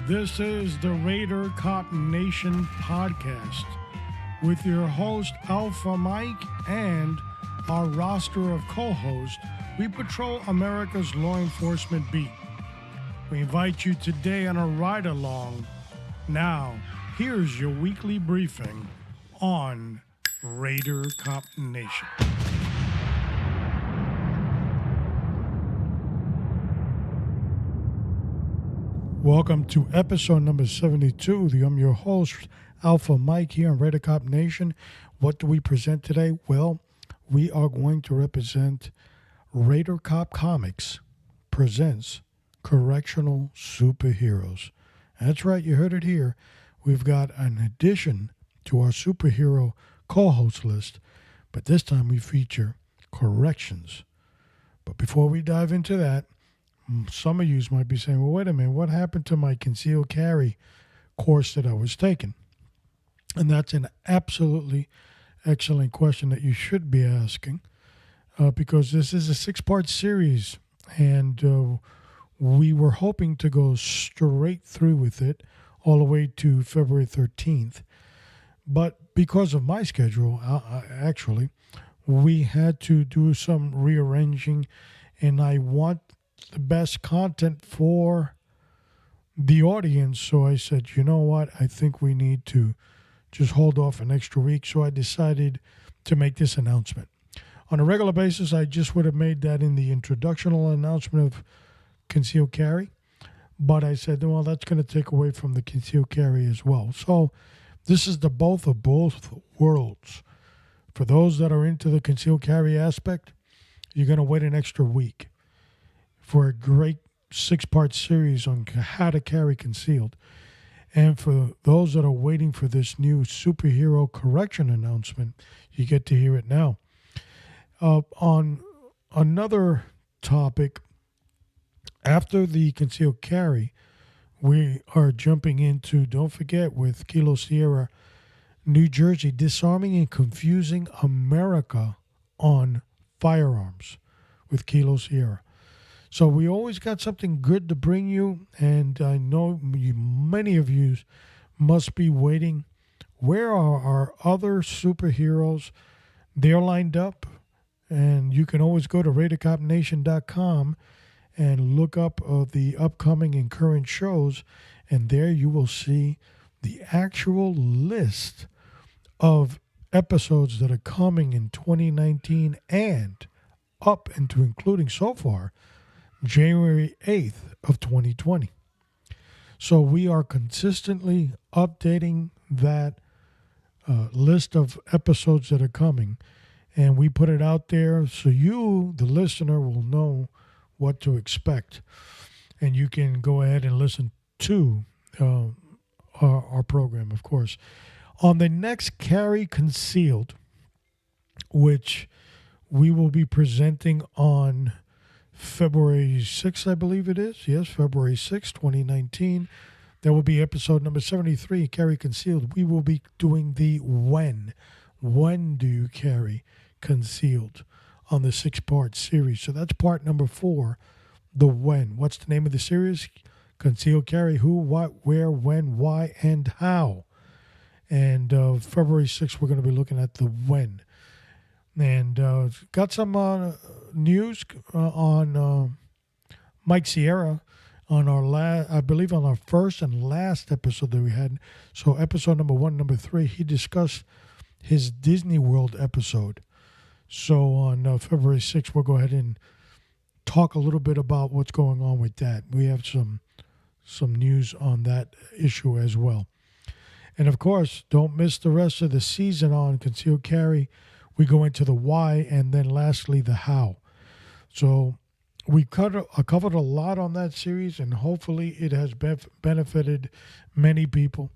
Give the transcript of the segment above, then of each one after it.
This is the Raider Cop Nation podcast with your host Alpha Mike and our roster of co-hosts. We patrol America's law enforcement beat. We invite you today on a ride along. Now, here's your weekly briefing on Raider Cop Nation. Welcome to episode number 72. I'm your host, Alpha Mike, here on Raider Cop Nation. What do we present today? Well, we are going to represent Raider Cop Comics presents Correctional Superheroes. That's right, you heard it here. We've got an addition to our superhero co-host list, but this time we feature corrections. But before we dive into that, some of you might be saying, well, wait a minute, what happened to my concealed carry course that I was taking? And that's an absolutely excellent question that you should be asking because this is a 6-part series, and we were hoping to go straight through with it all the way to February 13th. But because of my schedule, actually, we had to do some rearranging, and I want the best content for the audience. So I said, you know what? I think we need to just hold off an extra week. So I decided to make this announcement. On a regular basis, I just would have made that in the introductional announcement of concealed carry. But I said, well, that's going to take away from the concealed carry as well. So this is the both of both worlds. For those that are into the concealed carry aspect, you're going to wait an extra week for a great 6-part series on how to carry concealed. And for those that are waiting for this new superhero correction announcement, you get to hear it now. On another topic, after the concealed carry, we are jumping into, don't forget, with Kilo Sierra, New Jersey, disarming and confusing America on firearms with Kilo Sierra. So we always got something good to bring you, and I know many of you must be waiting. Where are our other superheroes? They're lined up, and you can always go to RaiderCopNation.com and look up the upcoming and current shows, and there you will see the actual list of episodes that are coming in 2019 and up into including so far January 8th of 2020. So we are consistently updating that list of episodes that are coming, and we put it out there so you, the listener, will know what to expect, and you can go ahead and listen to our program, of course. On the next Carry Concealed, which we will be presenting on February 6th, I believe it is. Yes, February 6th, 2019. There will be episode number 73, Carry Concealed. We will be doing the when. When do you carry concealed on the 6-part series? So that's part number 4, the when. What's the name of the series? Concealed carry, who, what, where, when, why, and how. And February 6th, we're going to be looking at the when. And got some news on Mike Sierra on our I believe on our first and last episode that we had. So episode number 1, number 3, he discussed his Disney World episode. So on February 6th, we'll go ahead and talk a little bit about what's going on with that. We have some news on that issue as well. And of course, don't miss the rest of the season on concealed carry. We go into the why, and then lastly, the how. So we covered a lot on that series, and hopefully it has benefited many people.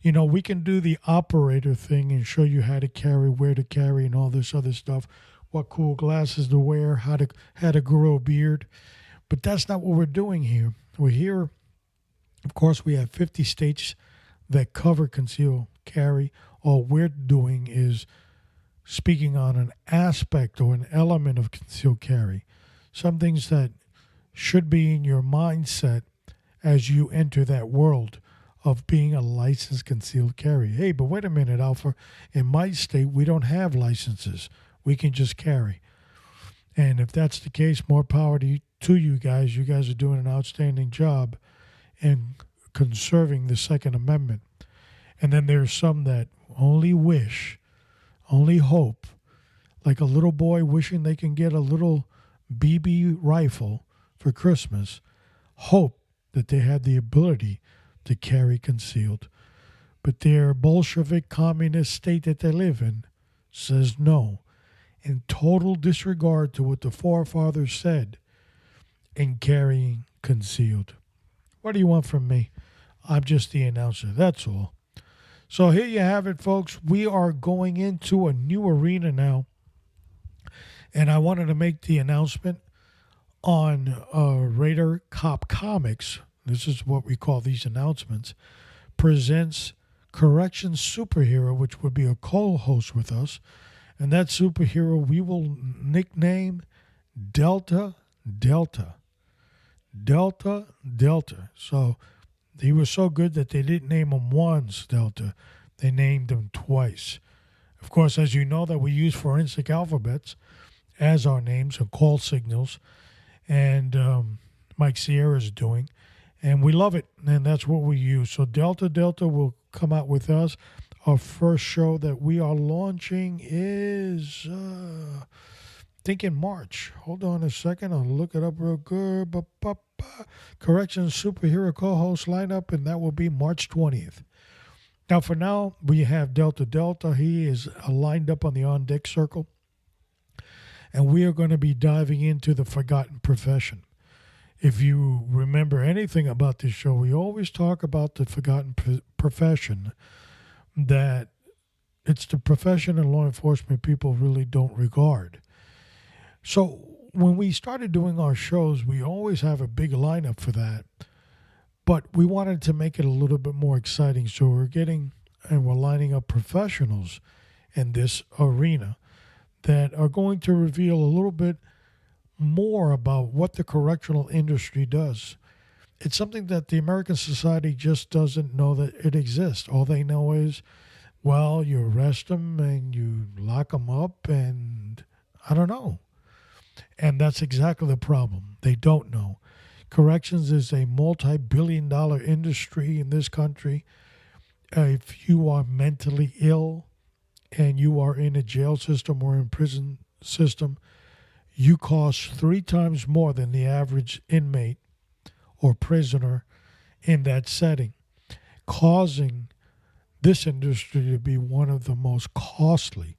You know, we can do the operator thing and show you how to carry, where to carry, and all this other stuff, what cool glasses to wear, how to grow a beard. But that's not what we're doing here. We're here, of course, we have 50 states that cover concealed carry. All we're doing is speaking on an aspect or an element of concealed carry, some things that should be in your mindset as you enter that world of being a licensed concealed carry. Hey, but wait a minute, Alpha. In my state, we don't have licenses. We can just carry. And if that's the case, more power to you guys. You guys are doing an outstanding job in conserving the Second Amendment. And then there's some that only wish, only hope, like a little boy wishing they can get a little BB rifle for Christmas, hope that they had the ability to carry concealed. But their Bolshevik communist state that they live in says no, in total disregard to what the forefathers said in carrying concealed. What do you want from me? I'm just the announcer, that's all. So here you have it, folks. We are going into a new arena now. And I wanted to make the announcement on Raider Cop Comics. This is what we call these announcements. Presents Corrections Superhero, which would be a co-host with us. And that superhero we will nickname Delta Delta. Delta Delta. So he was so good that they didn't name him once Delta. They named him twice. Of course, as you know, that we use forensic alphabets as our names and call signals. And Mike Sierra is doing. And we love it. And that's what we use. So Delta Delta will come out with us. Our first show that we are launching is, I think in March. Hold on a second. I'll look it up real good. Corrections Superhero co-host lineup, and that will be March 20th. Now, for now, we have Delta Delta. He is lined up on the on-deck circle. And we are going to be diving into the forgotten profession. If you remember anything about this show, we always talk about the forgotten profession, that it's the profession in law enforcement people really don't regard. So when we started doing our shows, we always have a big lineup for that. But we wanted to make it a little bit more exciting. So we're lining up professionals in this arena that are going to reveal a little bit more about what the correctional industry does. It's something that the American society just doesn't know that it exists. All they know is, well, you arrest them and you lock them up, and I don't know. And that's exactly the problem. They don't know. Corrections is a multi-billion-dollar industry in this country. If you are mentally ill and you are in a jail system or in prison system, you cost 3 times more than the average inmate or prisoner in that setting, causing this industry to be one of the most costly.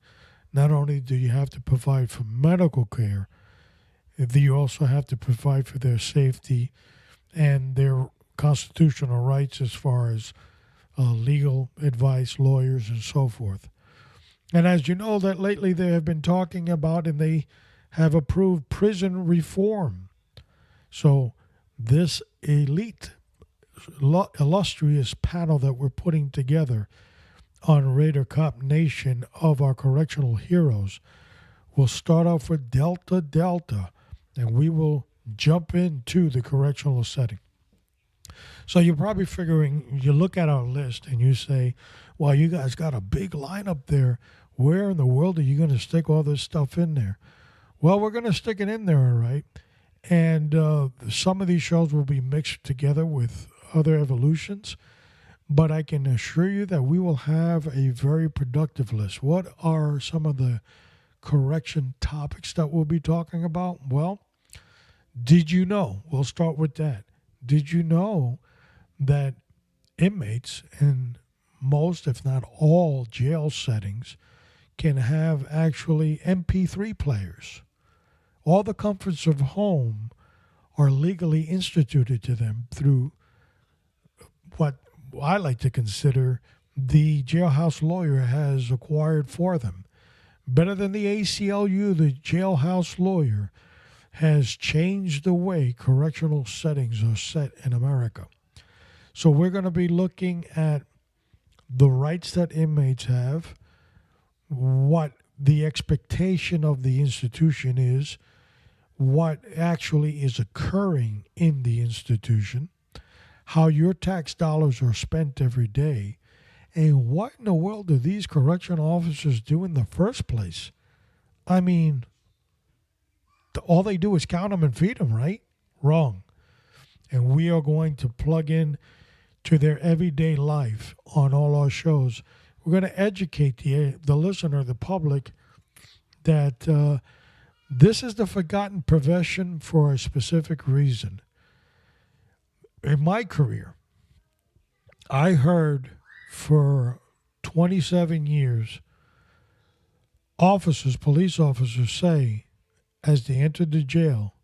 Not only do you have to provide for medical care, you also have to provide for their safety and their constitutional rights as far as legal advice, lawyers, and so forth. And as you know, that lately they have been talking about, and they have approved prison reform. So this elite, illustrious panel that we're putting together on Raider Cop Nation of our correctional heroes will start off with Delta Delta, and we will jump into the correctional setting. So you're probably figuring, you look at our list and you say, well, you guys got a big lineup there. Where in the world are you going to stick all this stuff in there? Well, we're going to stick it in there, all right. And some of these shows will be mixed together with other evolutions. But I can assure you that we will have a very productive list. What are some of the correction topics that we'll be talking about? Well, did you know? We'll start with that. Did you know that inmates in most, if not all, jail settings can have actually MP3 players? All the comforts of home are legally instituted to them through what I like to consider the jailhouse lawyer has acquired for them. Better than the ACLU, the jailhouse lawyer has changed the way correctional settings are set in America. So we're going to be looking at the rights that inmates have, what the expectation of the institution is, what actually is occurring in the institution, how your tax dollars are spent every day. And what in the world do these correctional officers do in the first place? I mean, all they do is count them and feed them, right? Wrong. And we are going to plug in to their everyday life on all our shows. We're going to educate the listener, the public, that this is the forgotten profession for a specific reason. In my career, I heard for 27 years police officers say, as they entered the jail,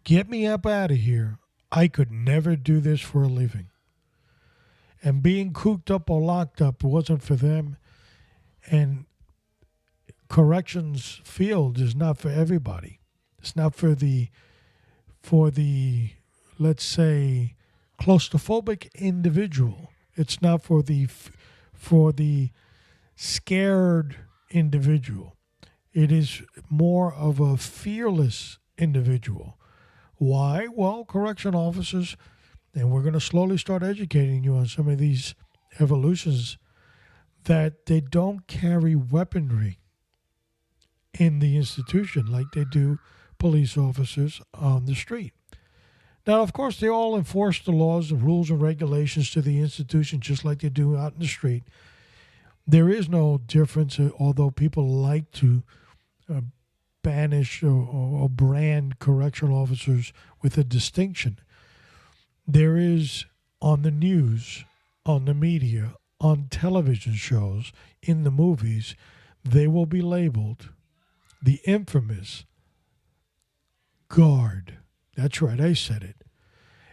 "Get me up out of here. I could never do this for a living." And being cooped up or locked up wasn't for them. And corrections field is not for everybody. It's not for the let's say claustrophobic individual. It's not for the scared individual. It is more of a fearless individual. Why? Well, correction officers, and we're going to slowly start educating you on some of these evolutions, that they don't carry weaponry in the institution like they do police officers on the street. Now, of course, they all enforce the laws and rules and regulations to the institution just like they do out in the street. There is no difference, although people like to banish or brand correctional officers with a distinction. There is on the news, on the media, on television shows, in the movies, they will be labeled the infamous guard. That's right, I said it.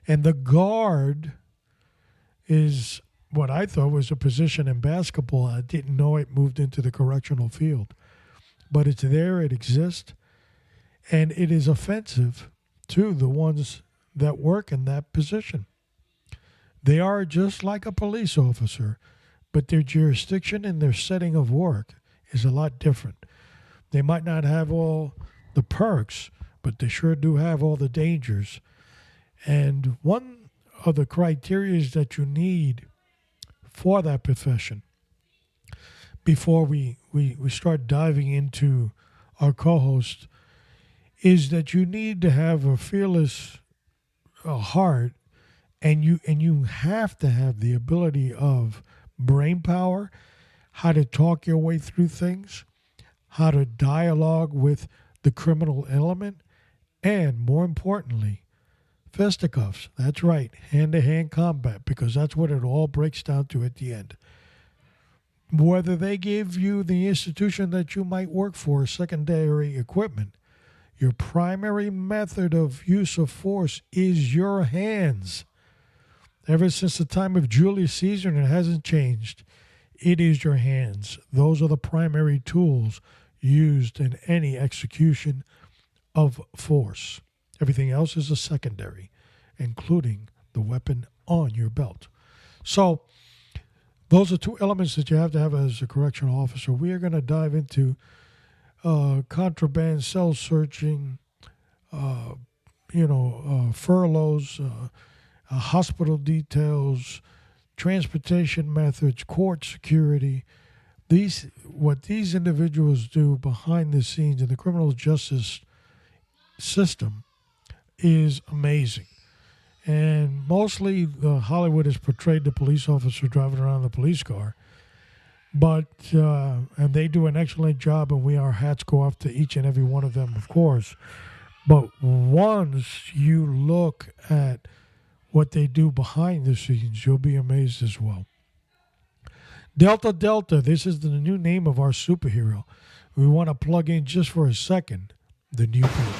And the guard is what I thought was a position in basketball. I didn't know it moved into the correctional field. But it's there, it exists, and it is offensive to the ones that work in that position. They are just like a police officer, but their jurisdiction and their setting of work is a lot different. They might not have all the perks, but they sure do have all the dangers. And one of the criteria that you need for that profession, before we start diving into our co-host, is that you need to have a fearless heart, and you have to have the ability of brain power, how to talk your way through things, how to dialogue with the criminal element, and more importantly, fisticuffs. That's right, hand-to-hand combat, because that's what it all breaks down to at the end. Whether they give you the institution that you might work for secondary equipment, your primary method of use of force is your hands. Ever since the time of Julius Caesar, and it hasn't changed, it is your hands. Those are the primary tools used in any execution of force. Everything else is a secondary, including the weapon on your belt. So, those are two elements that you have to have as a correctional officer. We are going to dive into contraband, cell searching, furloughs, hospital details, transportation methods, court security. What these individuals do behind the scenes in the criminal justice system is amazing. And mostly Hollywood has portrayed the police officer driving around the police car. But, and they do an excellent job, and our hats go off to each and every one of them, of course. But once you look at what they do behind the scenes, you'll be amazed as well. Delta Delta, this is the new name of our superhero. We want to plug in just for a second the new group.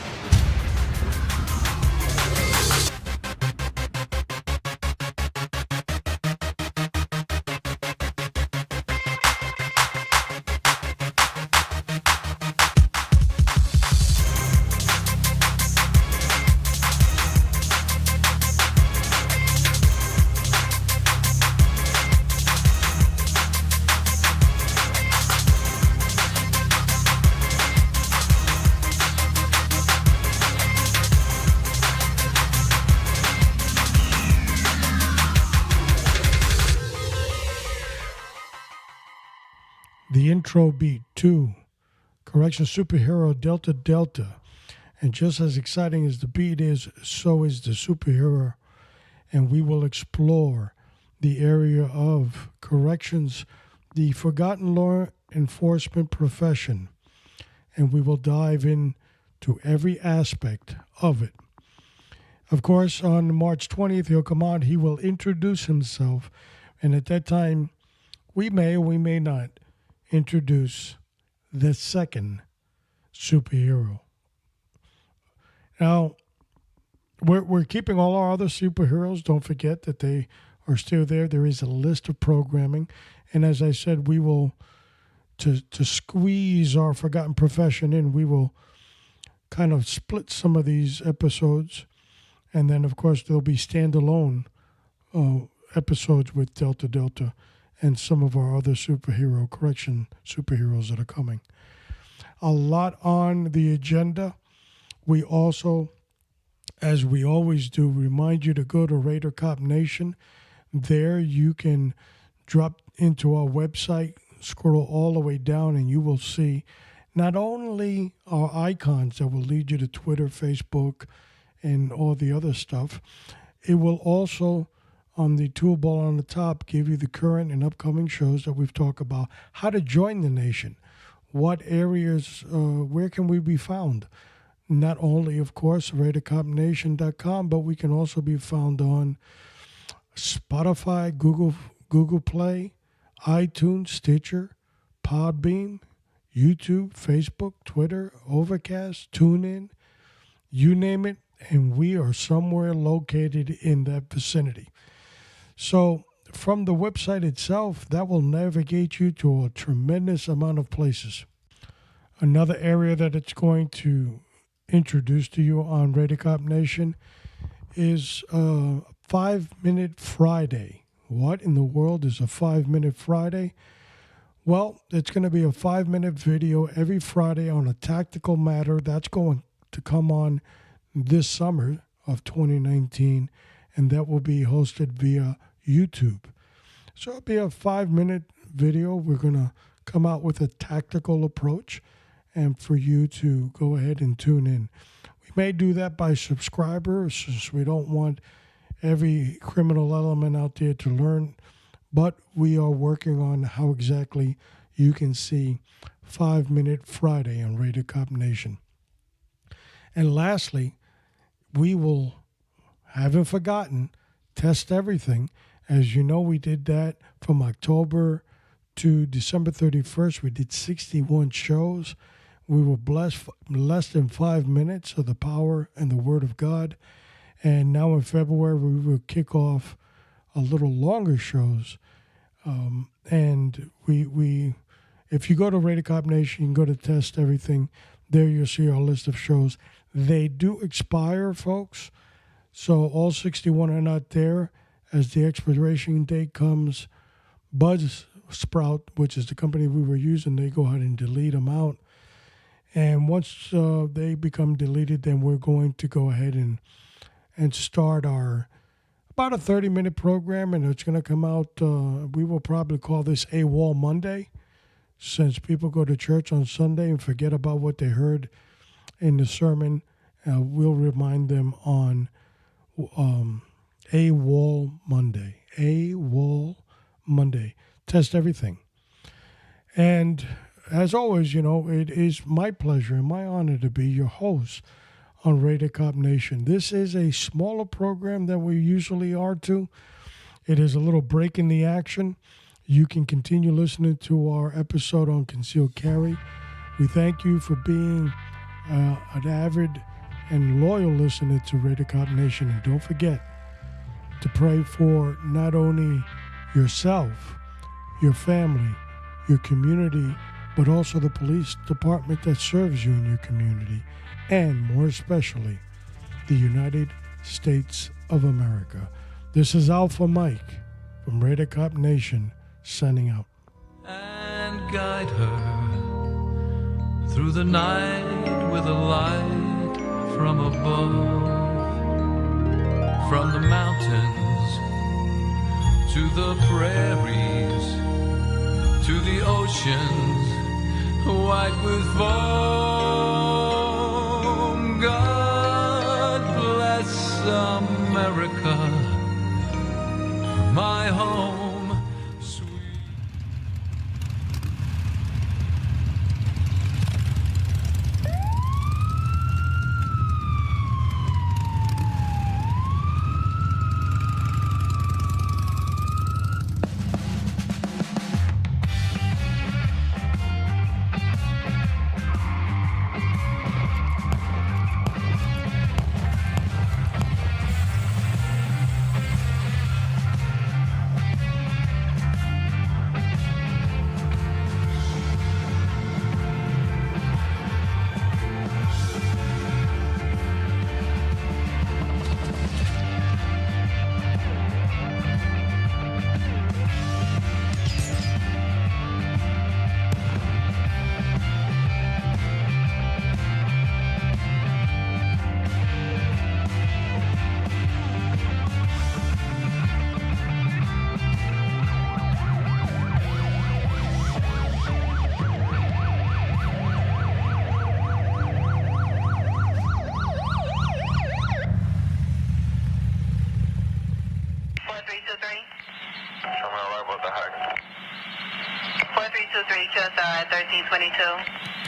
intro beat to Correction Superhero Delta Delta. And just as exciting as the beat is, so is the superhero. And we will explore the area of corrections, the forgotten law enforcement profession. And we will dive into every aspect of it. Of course, on March 20th, he'll come on. He will introduce himself. And at that time, we may or we may not introduce the second superhero. Now, we're keeping all our other superheroes. Don't forget that they are still there. There is a list of programming. And as I said, we will, to squeeze our forgotten profession in, we will kind of split some of these episodes. And then, of course, there'll be standalone episodes with Delta Delta and some of our other correction superheroes that are coming. A lot on the agenda. We also, as we always do, remind you to go to Raider Cop Nation. There you can drop into our website, scroll all the way down, and you will see not only our icons that will lead you to Twitter, Facebook, and all the other stuff. It will also, on the toolbar on the top, give you the current and upcoming shows that we've talked about, how to join the nation, what areas, where can we be found. Not only, of course, RaiderCopNation.com, but we can also be found on Spotify, Google Play, iTunes, Stitcher, Podbean, YouTube, Facebook, Twitter, Overcast, TuneIn, you name it, and we are somewhere located in that vicinity. So from the website itself, that will navigate you to a tremendous amount of places. Another area that it's going to introduce to you on Raider Cop Nation is 5-Minute Friday. What in the world is a 5-Minute Friday? Well, it's going to be a 5-minute video every Friday on a tactical matter that's going to come on this summer of 2019, and that will be hosted via YouTube. So it'll be a 5-minute video. We're going to come out with a tactical approach and for you to go ahead and tune in. We may do that by subscriber since we don't want every criminal element out there to learn, but we are working on how exactly you can see 5-Minute Friday on Raider Cop Nation. And lastly, we will, haven't forgotten, test everything. As you know, we did that from October to December 31st. We did 61 shows. We were blessed less than 5 minutes of the power and the Word of God. And now in February, we will kick off a little longer shows. And we, if you go to Raider Cop Nation, you can go to Test Everything. There you'll see our list of shows. They do expire, folks. So all 61 are not there. As the expiration date comes, Buzzsprout, which is the company we were using, they go ahead and delete them out. And once they become deleted, then we're going to go ahead and start our about a 30-minute program, and it's going to come out, we will probably call this AWOL Monday, since people go to church on Sunday and forget about what they heard in the sermon. We'll remind them on AWOL Monday. AWOL Monday. Test everything. And as always, you know, it is my pleasure and my honor to be your host on Raider Cop Nation. This is a smaller program than we usually are to. It is a little break in the action. You can continue listening to our episode on concealed carry. We thank you for being an avid and loyal listener to Raider Cop Nation. And don't forget to pray for not only yourself, your family, your community, but also the police department that serves you in your community, and more especially, the United States of America. This is Alpha Mike from Raider Cop Nation, signing out. And guide her through the night with a light from above, from the mountains to the prairies, to the oceans white with foam. God bless America, my home, sweet. Somewhere right about the hack. 4323, just 1322.